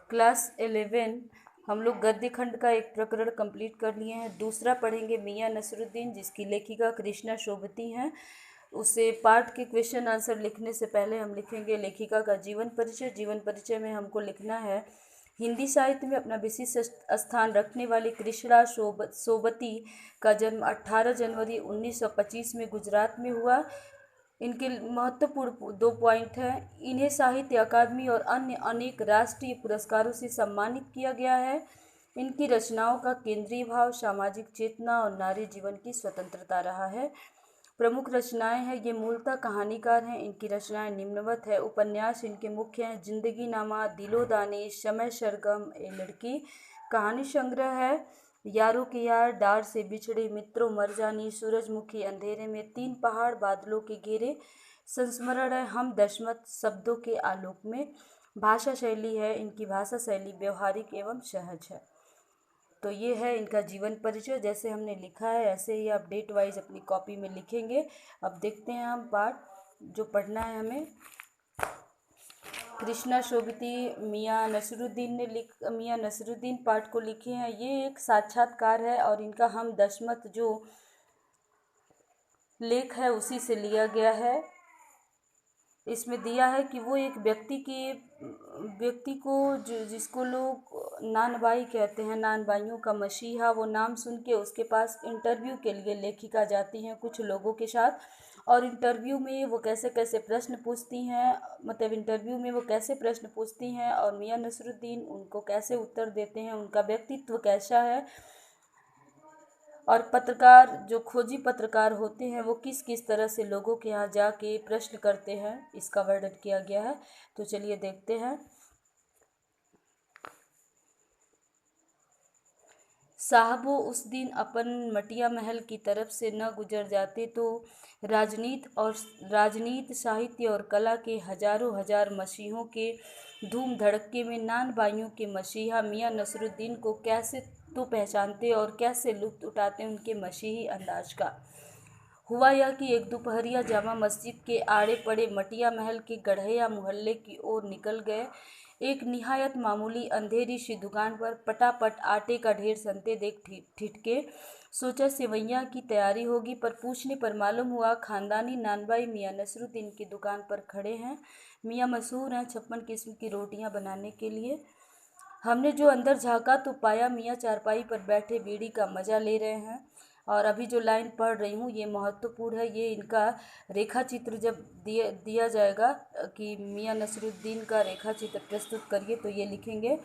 Class 11 हम लोग गद्य खंड का एक प्रकरण कंप्लीट कर लिए हैं। दूसरा पढ़ेंगे मियां नसरुद्दीन, जिसकी लेखिका कृष्णा शोभती हैं। उसे पाठ के क्वेश्चन आंसर लिखने से पहले हम लिखेंगे लेखिका का जीवन परिचय। जीवन परिचय में हमको लिखना है, हिंदी साहित्य में अपना विशिष्ट स्थान रखने वाली कृष्णा शोभती का जन्म 18 जनवरी 1925 में गुजरात में हुआ। इनके महत्वपूर्ण 2 पॉइंट हैं। इन्हें साहित्य अकादमी और अन्य अनेक राष्ट्रीय पुरस्कारों से सम्मानित किया गया है। इनकी रचनाओं का केंद्रीय भाव सामाजिक चेतना और नारी जीवन की स्वतंत्रता रहा है। प्रमुख रचनाएं हैं, ये मूलतः कहानीकार हैं। इनकी रचनाएं निम्नवत है। उपन्यास इनके मुख्य हैं, जिंदगी नामा, दिलो दानिश, समय सरगम, ए लड़की। कहानी संग्रह है, यारों के यार, डार से बिछड़े, मित्रों मर जानी, सूरजमुखी, अंधेरे में, 3 पहाड़, बादलों के घेरे। संस्मरण है, हम दशमत, शब्दों के आलोक में। भाषा शैली है, इनकी भाषा शैली व्यवहारिक एवं सहज है। तो ये है इनका जीवन परिचय। जैसे हमने लिखा है ऐसे ही आप डेट वाइज अपनी कॉपी में लिखेंगे। अब देखते हैं हम पाठ जो पढ़ना है हमें। कृष्णा शोभती मियां नसरुद्दीन पाठ को लिखे हैं। ये एक साक्षात्कार है और इनका हम दशमत जो लेख है उसी से लिया गया है। इसमें दिया है कि वो एक व्यक्ति को जिसको लोग नानबाई कहते हैं, नानबाइयों का मसीहा, वो नाम सुन के उसके पास इंटरव्यू के लिए लेखिका जाती हैं कुछ लोगों के साथ। और इंटरव्यू में वो कैसे कैसे प्रश्न पूछती हैं, मतलब इंटरव्यू में वो कैसे प्रश्न पूछती हैं और मियां नसरुद्दीन उनको कैसे उत्तर देते हैं, उनका व्यक्तित्व कैसा है। और पत्रकार जो खोजी पत्रकार होते हैं वो किस किस तरह से लोगों के यहाँ जाके प्रश्न करते हैं, इसका वर्णन किया गया है। तो चलिए देखते हैं। साहबो उस दिन अपन मटिया महल की तरफ से न गुजर जाते तो राजनीति, साहित्य और कला के हजारों हजार मसीहों के धूम धड़क्के में नान बाइयों के मसीहा मियां नसरुद्दीन को कैसे तो पहचानते और कैसे लुत्फ उठाते उनके मसीही अंदाज का। हुआ यह कि एक दोपहरिया जामा मस्जिद के आड़े पड़े मटिया महल के गढ़ैया मोहल्ले की ओर निकल गए। एक निहायत मामूली अंधेरी सी दुकान पर पटापट आटे का ढेर सनते देख ठिठके। सोचा सेवैया की तैयारी होगी, पर पूछने पर मालूम हुआ खानदानी नानबाई मियां नसरुद्दीन की दुकान पर खड़े हैं। मियां मशहूर हैं 56 किस्म की रोटियां बनाने के लिए। हमने जो अंदर झांका तो पाया मियाँ चारपाई पर बैठे बीड़ी का मजा ले रहे हैं। और अभी जो लाइन पढ़ रही हूँ ये महत्वपूर्ण है। ये इनका रेखा चित्र जब दिया जाएगा कि मियाँ नसरुद्दीन का रेखा चित्र प्रस्तुत करिए तो ये लिखेंगे,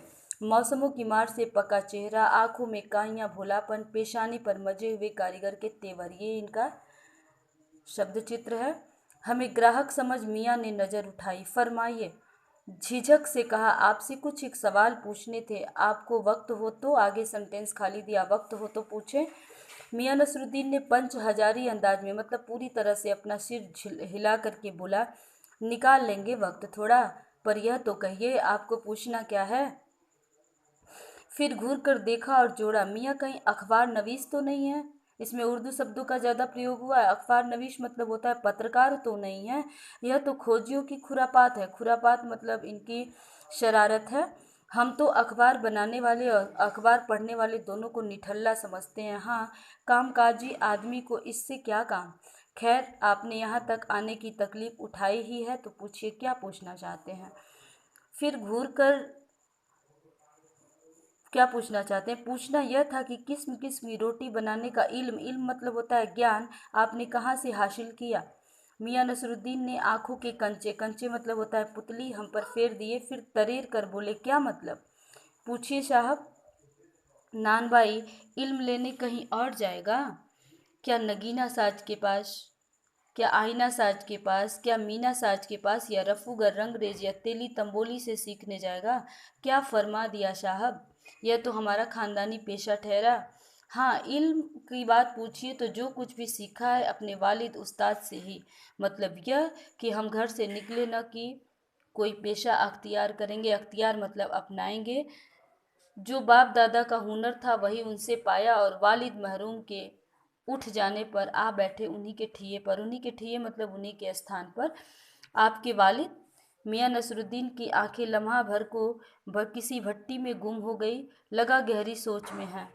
मौसमों की मार से पका चेहरा, आंखों में काइयाँ भोलापन, पेशानी पर मजे हुए कारीगर के तेवर। ये इनका शब्द चित्र है। हमें ग्राहक समझ मियाँ ने नज़र उठाई। फरमाइए, झिझक से कहा, आपसे कुछ एक सवाल पूछने थे। आपको वक्त हो तो, आगे सेंटेंस खाली दिया, वक्त हो तो पूछें। मियां नसरुद्दीन ने पंच हजारी अंदाज में, मतलब पूरी तरह से अपना सिर हिला करके बोला, निकाल लेंगे वक्त थोड़ा, पर यह तो कहिए आपको पूछना क्या है। फिर घूर कर देखा और जोड़ा, मियाँ कहीं अखबार नवीस तो नहीं है। इसमें उर्दू शब्दों का ज़्यादा प्रयोग हुआ है। अखबार नवीश मतलब होता है पत्रकार तो नहीं है। यह तो खोजियों की खुरापात है। खुरापात मतलब इनकी शरारत है। हम तो अखबार बनाने वाले और अखबार पढ़ने वाले दोनों को निठल्ला समझते हैं। हाँ, कामकाजी आदमी को इससे क्या काम। खैर, आपने यहाँ तक आने की तकलीफ उठाई ही है तो पूछिए क्या पूछना चाहते हैं। फिर घूर कर क्या पूछना चाहते हैं। पूछना यह था कि किस्म किस्म की रोटी बनाने का इल्म मतलब होता है ज्ञान, आपने कहाँ से हासिल किया। मियां नसरुद्दीन ने आंखों के कंचे, कंचे मतलब होता है पुतली, हम पर फेर दिए। फिर तरेर कर बोले, क्या मतलब। पूछिए साहब। नानबाई, इल्म लेने कहीं और जाएगा क्या? नगीना साज के पास, क्या आईना साज के पास, क्या मीना साज के पास, या रफूगर रंगरेज या तेली तंबोली से सीखने जाएगा? क्या फरमा दिया साहब, यह तो हमारा खानदानी पेशा ठहरा। हाँ, इल्म की बात पूछिए तो जो कुछ भी सीखा है अपने वालिद उस्ताद से ही। मतलब यह कि हम घर से निकले न कि कोई पेशा अख्तियार करेंगे। अख्तियार मतलब अपनाएंगे। जो बाप दादा का हुनर था वही उनसे पाया और वालिद महरूम के उठ जाने पर आ बैठे उन्हीं के ठिये पर। उन्हीं के ठिये मतलब उन्हीं के स्थान पर। आपके वालिद मियां नसरुद्दीन की आंखें लम्हा भर को किसी भट्टी में गुम हो गई, लगा गहरी सोच में है।